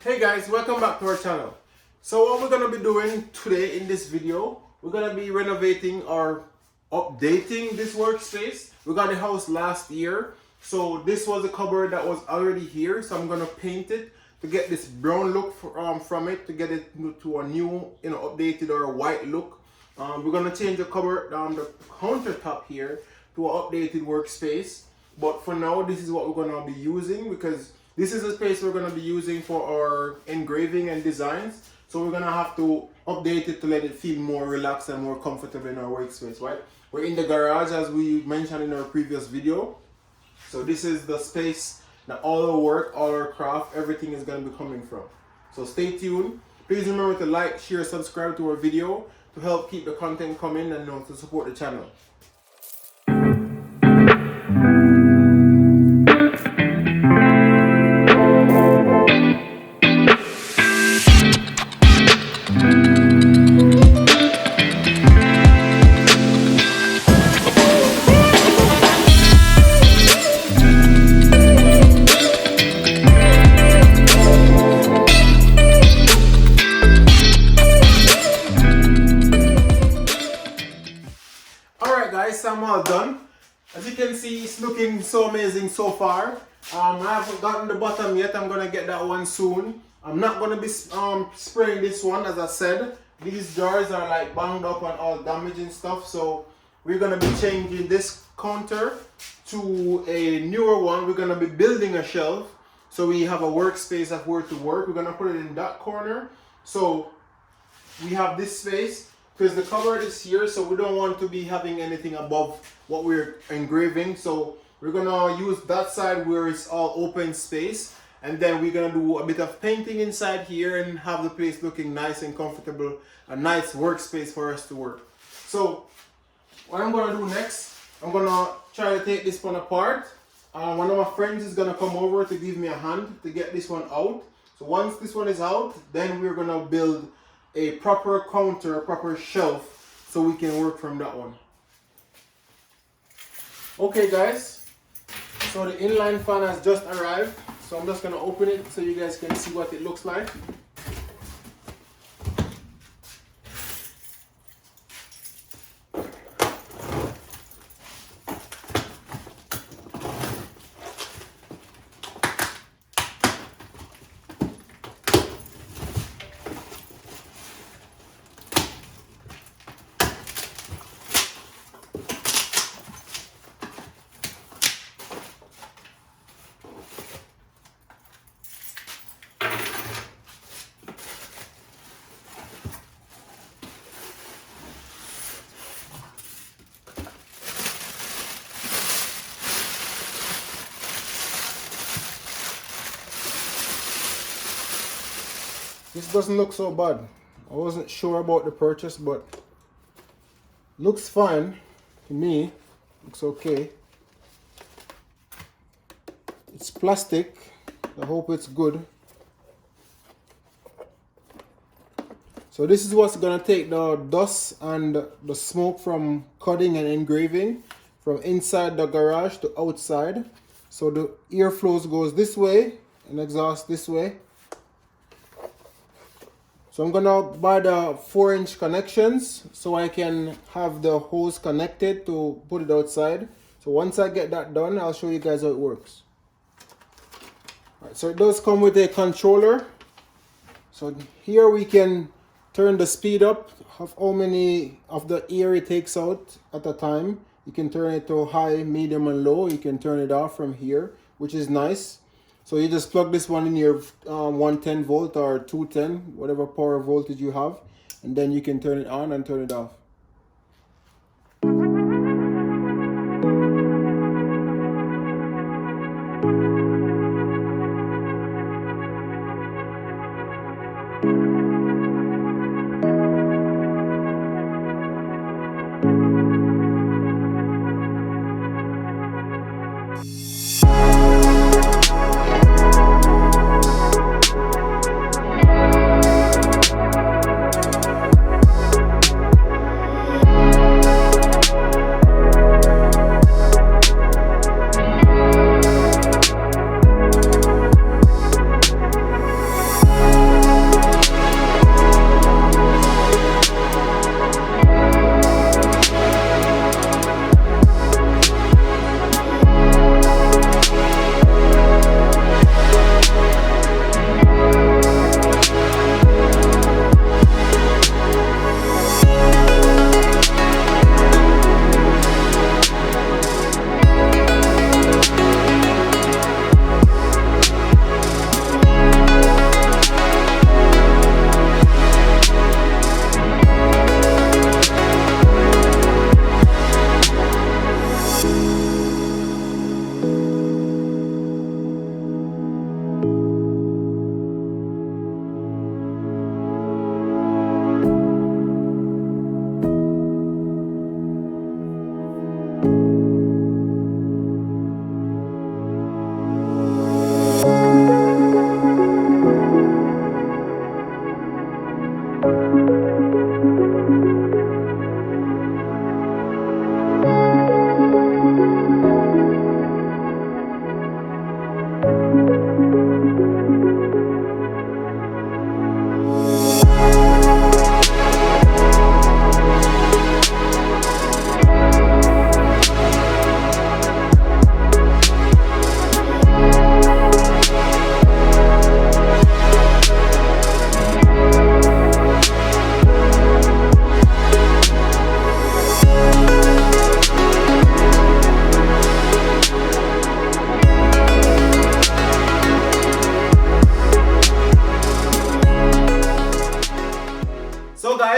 Hey guys, welcome back to our channel. So what we're going to be doing today in this video, we're going to be renovating or updating this workspace. We got the house last year, so this was a cupboard that was already here, so I'm going to paint it to get this brown look from it, to get it to a new, updated or a white look. We're going to change the cupboard, the countertop here to an updated workspace, but for now this is what we're going to be using because this is a space we're going to be using for our engraving and designs. So we're going to have to update it to let it feel more relaxed and more comfortable in our workspace, right? We're in the garage as we mentioned in our previous video. So this is the space that all our work, all our craft, everything is going to be coming from. So stay tuned. Please remember to like, share, subscribe to our video to help keep the content coming and to support the channel. I'm all done. As you can see, it's looking so amazing so far. I haven't gotten the bottom yet. I'm gonna get that one soon. I'm not gonna be spraying this one. As I said, these jars are like banged up and all damaged and stuff, so we're gonna be changing this counter to a newer one. We're gonna be building a shelf, so we have a workspace of where to work. We're gonna put it in that corner, so we have this space because the cupboard is here, so we don't want to be having anything above what we're engraving. So we're gonna use that side where it's all open space, and then we're gonna do a bit of painting inside here and have the place looking nice and comfortable, a nice workspace for us to work. So what I'm gonna do next, I'm gonna try to take this one apart. One of my friends is gonna come over to give me a hand to get this one out. So once this one is out, then we're gonna build a proper counter, a proper shelf, so we can work from that one. Okay guys, so the inline fan has just arrived, so I'm just gonna open it so you guys can see what it looks like. This doesn't look so bad. I wasn't sure about the purchase, but looks fine to me. Looks okay. It's plastic. I hope it's good. So this is what's gonna take the dust and the smoke from cutting and engraving from inside the garage to outside. So the airflows goes this way and exhaust this way. So I'm gonna buy the 4-inch connections so I can have the hose connected to put it outside. So once I get that done, I'll show you guys how it works. Alright, so it does come with a controller. So here we can turn the speed up of how many of the air it takes out at a time. You can turn it to high, medium, and low. You can turn it off from here, which is nice. So you just plug this one in your 110 volt or 210, whatever power voltage you have, and then you can turn it on and turn it off.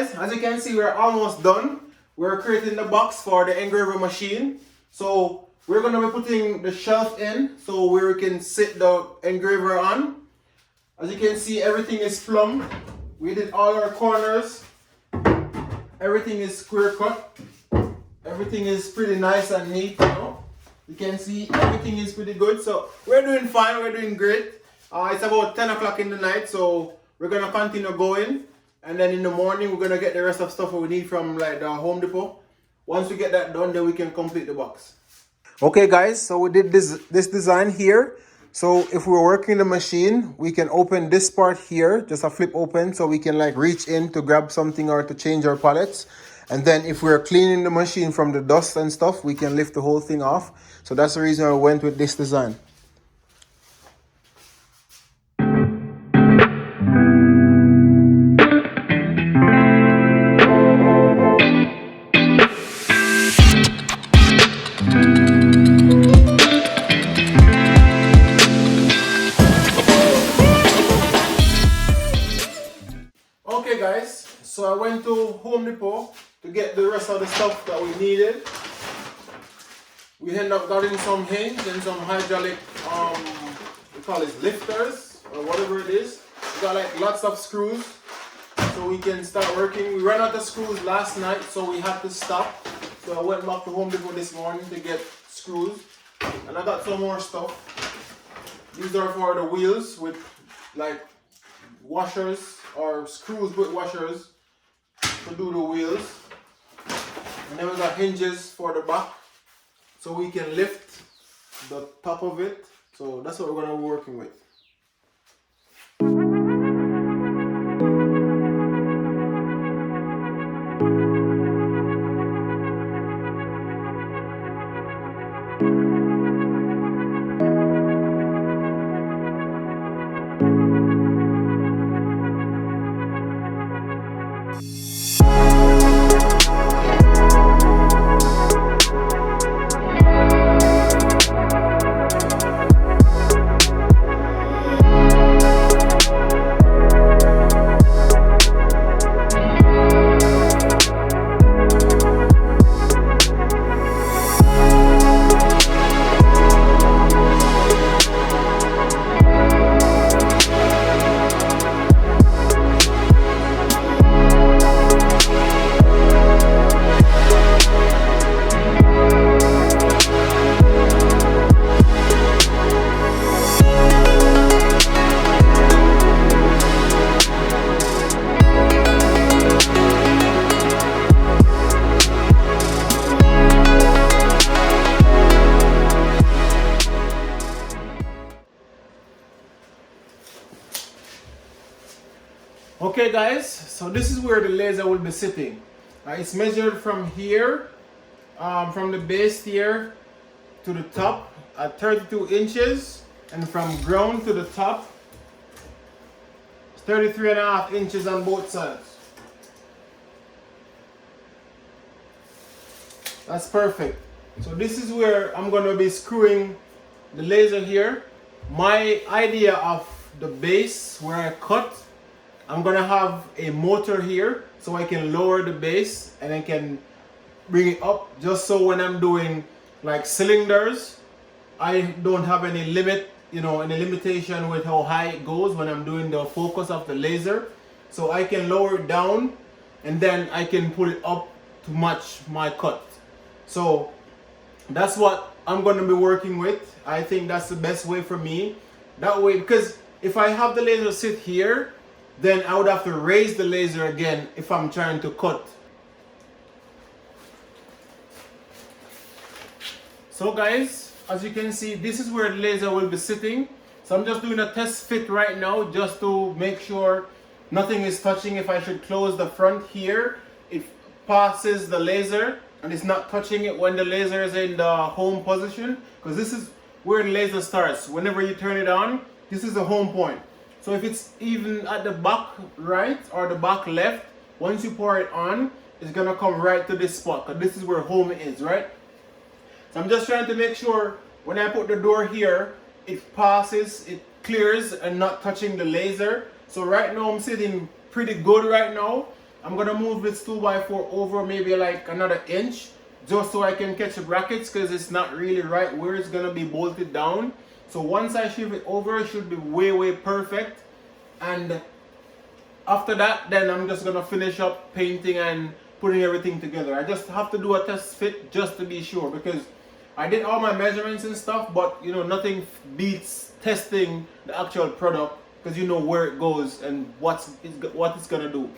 guys, as you can see, we're almost done. We're creating the box for the engraver machine. So we're going to be putting the shelf in so we can sit the engraver on. As you can see, everything is plumbed. We did all our corners. Everything is square cut. Everything is pretty nice and neat, you know. You can see everything is pretty good. So we're doing fine, we're doing great. It's about 10 o'clock in the night, so we're going to continue going. And then in the morning, we're going to get the rest of stuff we need from like the Home Depot. Once we get that done, then we can complete the box. Okay guys, so we did this design here. So if we're working the machine, we can open this part here, just a flip open, so we can like reach in to grab something or to change our pallets. And then if we're cleaning the machine from the dust and stuff, we can lift the whole thing off. So that's the reason I went with this design. Okay guys, so I went to Home Depot to get the rest of the stuff that we needed. We ended up getting some hinge and some hydraulic, we call it lifters or whatever it is. We got like lots of screws so we can start working. We ran out of screws last night, so we had to stop. So I went back to Home Depot this morning to get screws, and I got some more stuff. These are for the wheels with like washers or screws with washers to do the wheels. And then we got hinges for the back so we can lift the top of it. So that's what we're going to be working with. Okay guys, so this is where the laser will be sitting. It's measured from here, from the base here to the top at 32 inches, and from ground to the top, it's 33.5 inches on both sides. That's perfect. So this is where I'm going to be screwing the laser here. My idea of the base where I cut, I'm gonna have a motor here so I can lower the base and I can bring it up, just so when I'm doing like cylinders, I don't have any limit, you know, any limitation with how high it goes when I'm doing the focus of the laser. So I can lower it down and then I can pull it up to match my cut. So that's what I'm gonna be working with. I think that's the best way for me. That way, because if I have the laser sit here, then I would have to raise the laser again if I'm trying to cut. So guys, as you can see, this is where the laser will be sitting. So I'm just doing a test fit right now just to make sure nothing is touching. If I should close the front here, it passes the laser and it's not touching it when the laser is in the home position, because this is where the laser starts. Whenever you turn it on, this is the home point. So if it's even at the back right or the back left, once you pour it on, it's gonna come right to this spot, because this is where home is, right? So I'm just trying to make sure when I put the door here, it passes, it clears and not touching the laser. So right now I'm sitting pretty good right now. I'm gonna move this 2x4 over maybe like another inch just so I can catch the brackets, because it's not really right where it's gonna be bolted down. So once I shift it over, it should be way perfect. And after that, then I'm just gonna finish up painting and putting everything together. I just have to do a test fit just to be sure, because I did all my measurements and stuff, but you know, nothing beats testing the actual product, because you know where it goes and what it's gonna do.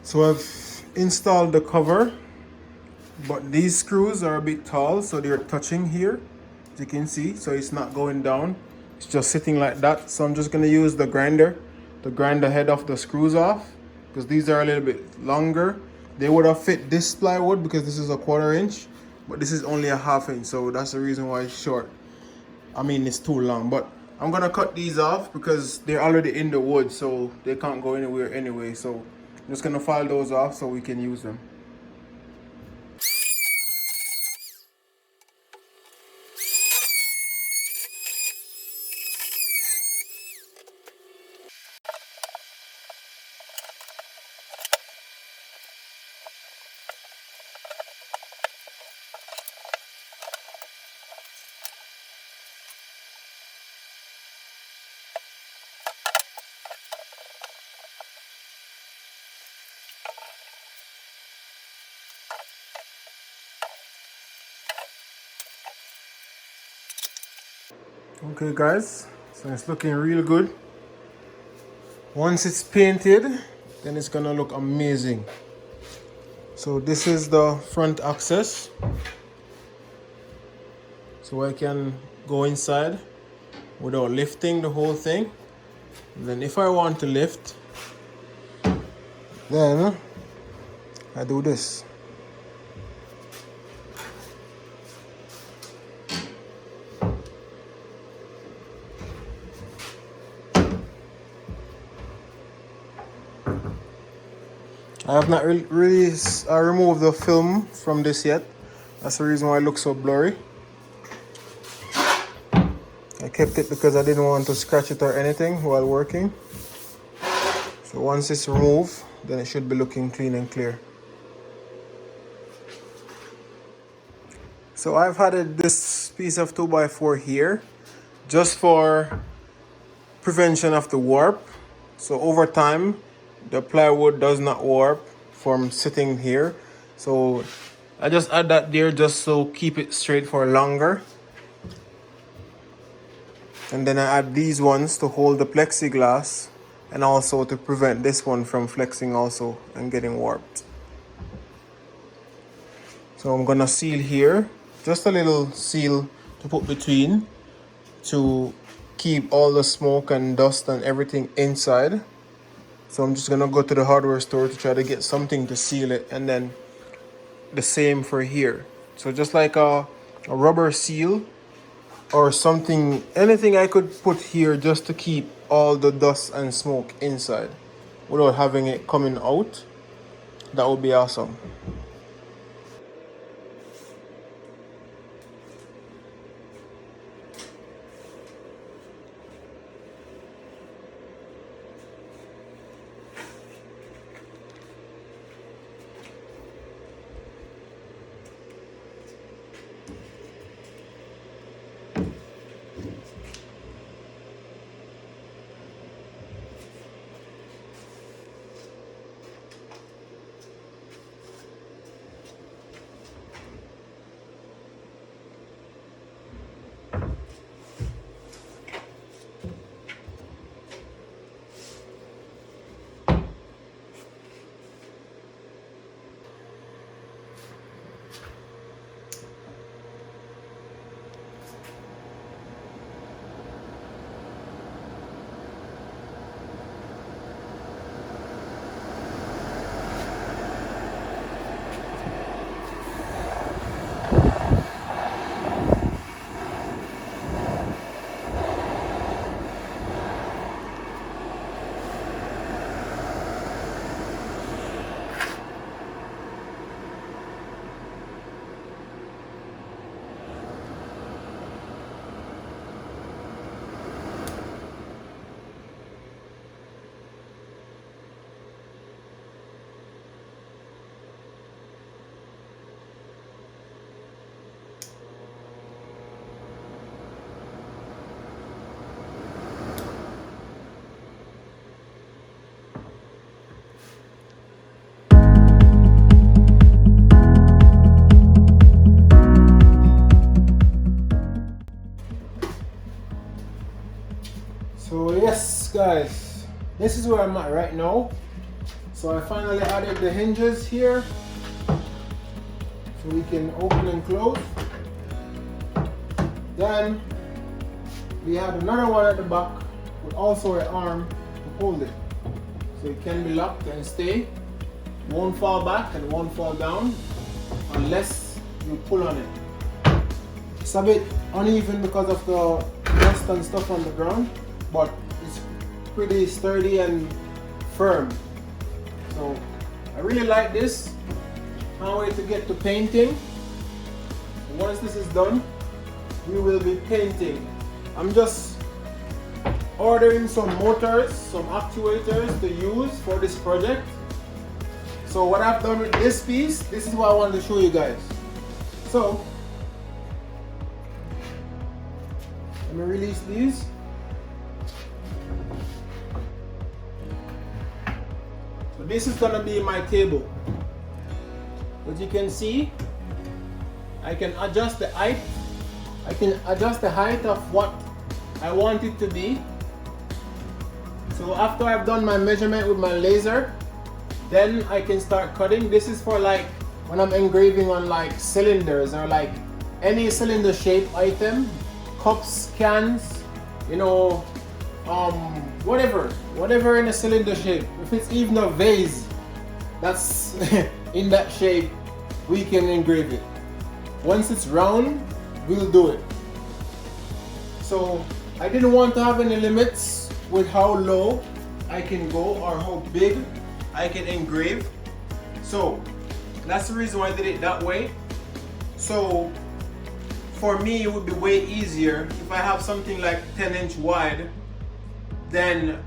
So I've installed the cover, but these screws are a bit tall, so they're touching here, as you can see, so it's not going down. It's just sitting like that. So I'm just gonna use the grinder to grind the head of the screws off, because these are a little bit longer. They would have fit this plywood because this is a 1/4 inch, but this is only a 1/2 inch, so that's the reason why it's short. I mean, it's too long, but I'm gonna cut these off because they're already in the wood, so they can't go anywhere anyway. So I'm just gonna file those off so we can use them. Okay guys, so it's looking real good. Once it's painted, then it's gonna look amazing. So this is the front access, so I can go inside without lifting the whole thing. And then if I want to lift, then I do this. I have not really removed the film from this yet. That's the reason why it looks so blurry. I kept it because I didn't want to scratch it or anything while working. So once it's removed, then it should be looking clean and clear. So I've added this piece of 2x4 here just for prevention of the warp. So over time, the plywood does not warp from sitting here. So I just add that there just so keep it straight for longer. And then I add these ones to hold the plexiglass and also to prevent this one from flexing also and getting warped. So I'm gonna seal here, just a little seal to put between to keep all the smoke and dust and everything inside. So I'm just gonna go to the hardware store to try to get something to seal it, and then the same for here. So just like a rubber seal or something, anything I could put here just to keep all the dust and smoke inside without having it coming out. That would be awesome. So yes guys, this is where I'm at right now. So I finally added the hinges here so we can open and close. Then we have another one at the back with also an arm to hold it, so it can be locked and stay, won't fall back and won't fall down unless you pull on it. It's a bit uneven because of the dust and stuff on the ground, but it's pretty sturdy and firm. So I really like this. Can't wait to get to painting. Once this is done, we will be painting. I'm just ordering some motors, some actuators to use for this project. So what I've done with this piece, this is what I wanted to show you guys. So let me release these. So this is gonna be my table. As you can see, I can adjust the height. I can adjust the height of what I want it to be. So after I've done my measurement with my laser, then I can start cutting. This is for like when I'm engraving on like cylinders or like any cylinder shape item, cups, cans, you know, whatever in a cylinder shape. If it's even a vase that's in that shape, we can engrave it. Once it's round, we'll do it. So I didn't want to have any limits with how low I can go or how big I can engrave. So that's the reason why I did it that way. So for me, it would be way easier if I have something like 10-inch wide, then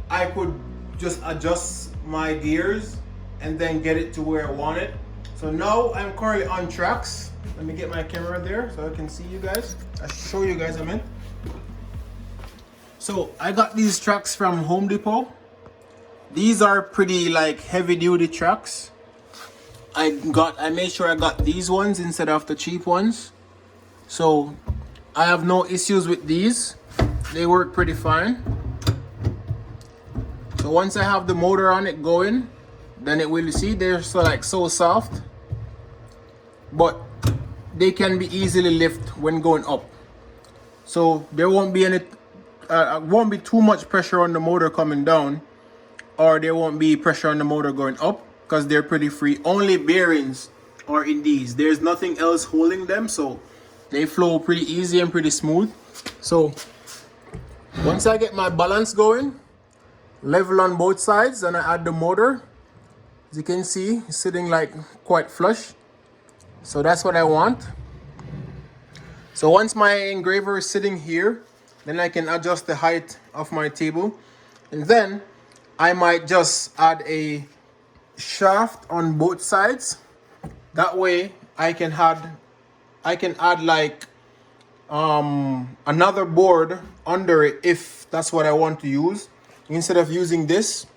I could just adjust my gears and then get it to where I want it. So now I'm currently on tracks. Let me get my camera there so I can see you guys. I'll show you guys, So I got these tracks from Home Depot. These are pretty like heavy duty tracks. I made sure I got these ones instead of the cheap ones. So I have no issues with these. they work pretty fine. So once I have the motor on it going, then it will, see, they're so soft, but they can be easily lifted when going up. So there won't be any won't be too much pressure on the motor coming down, or there won't be pressure on the motor going up, because they're pretty free. Only bearings are in these. There's nothing else holding them, so they flow pretty easy and pretty smooth. So once I get my balance going, level on both sides, and I add the motor, as you can see, it's sitting like quite flush. So that's what I want. So once my engraver is sitting here, then I can adjust the height of my table, and then I might just add a shaft on both sides. That way I can add like another board under it if that's what I want to use. Instead of using this,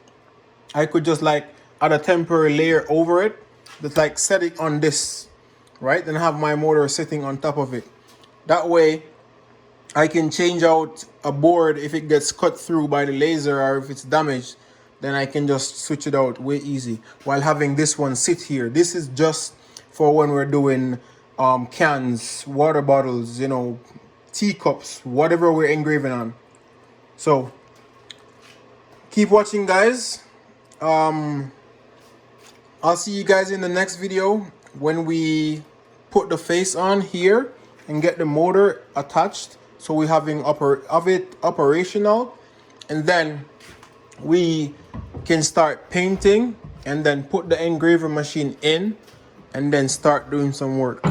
I could just like add a temporary layer over it, that's like set it on this, right? Then have my motor sitting on top of it. That way I can change out a board if it gets cut through by the laser, or if it's damaged, then I can just switch it out way easy while having this one sit here. This is just for when we're doing cans, water bottles, you know, teacups, whatever we're engraving on. So keep watching, guys. I'll see you guys in the next video when we put the face on here and get the motor attached, so we're having it operational, and then we can start painting and then put the engraver machine in and then start doing some work.